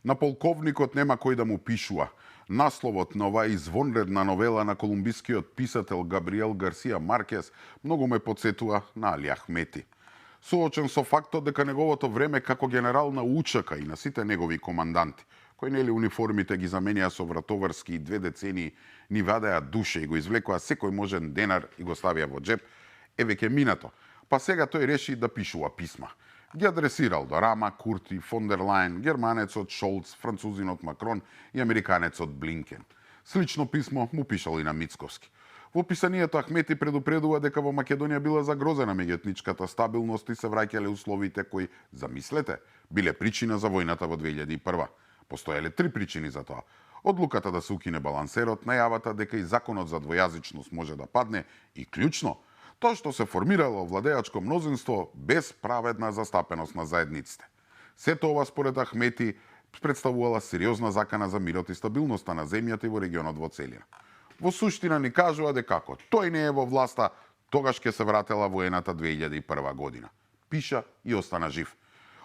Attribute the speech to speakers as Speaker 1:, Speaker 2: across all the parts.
Speaker 1: На полковникот нема кој да му пишува. Насловот на оваа извонредна новела на колумбискиот писател Габриел Гарсија Маркес многу ме подсетува на Али Ахмети. Соочен со фактот дека неговото време како генерал на УЧК и на сите негови команданти, кои нели униформите ги заменија со вратоврски и 2 децении ни вадеа душе и го извлекоа секој можен денар и го ставија во джеп, е веќе минато. Па сега тој реши да пишува писма. Ги адресирал до Рама, Курти, фон дер Лајен, германецот Шолц, французинот Макрон и американецот Блинкен. Слично писмо му пишал и на Мицковски. Во писанието Ахмети предупредува дека во Македонија била загрозена меѓуетничката стабилност и се враќале условите кои, замислете, биле причина за војната во 2001. Постоеле 3 причини за тоа. Одлуката да се укине балансерот, најавата дека и законот за двојазичност може да падне и клучно, тоа што се формирало владеачко мнозинство без праведна застапеност на заедниците. Сето ова според Ахмети представувала сериозна закана за мирот и стабилноста на земјата и во регионот во целина. Во суштина ни кажува дека ако тој не е во власта, тогаш ќе се вратела воената 2001 година. Пиша и остана жив.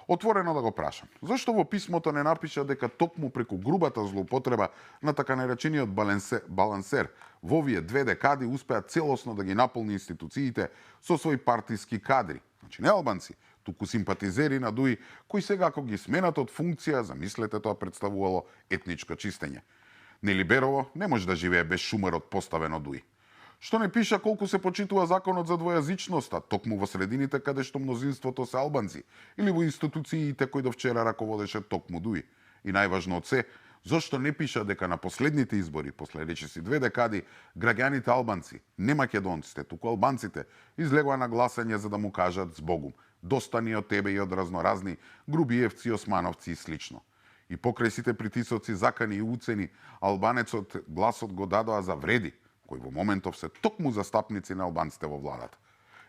Speaker 1: Отворено да го прашам, зашто во писмото не напиша дека токму преку грубата злоупотреба на така наречениот балансер во овие 2 декади успеа целосно да ги наполни институциите со своји партиски кадри, значи не албанци, туку симпатизери на ДУИ, кои сега ако ги сменат од функција, замислете, тоа представувало етничко чистење. Нели Берово не може да живее без шумарот поставен од ДУИ. Што не пиша колку се почитува законот за двојазичноста, токму во средините каде што мнозинството се албанци, или во институциите кои до вчера раководеше токму ДУИ. И најважно од се, зошто не пиша дека на последните избори, после речиси 2 декади, граѓаните албанци, не македонците, туку албанците, излегоа на гласање за да му кажат збогум, доста ни од тебе и од разноразни грубиевци, османовци и слично. И покрај сите притисоци, закани и уцени, албанецот гласот го дадоа за вреди, кои во моментов се токму застапници на албанците во владата.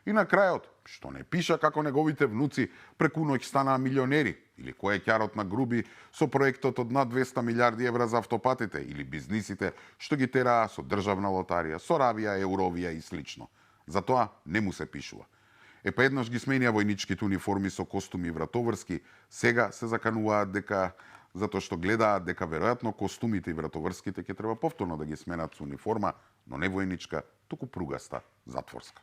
Speaker 1: И на крајот, што не пиша како неговите внуци преку ноќ станаа милионери, или кој е ќарот на Груби со проектот од над 200 милиарди евра за автопатите, или бизнисите што ги тераа со државна лотарија, Соравија, Eurovија и слично. Затоа не му се пишува. Па еднаш ги сменија војничките униформи со костуми вратоврски, сега се закануваат дека затоа што гледаат дека веројатно костумите и вратоврските ќе треба повторно да ги сменат со униформа, но не војничка, туку пругаста, затворска.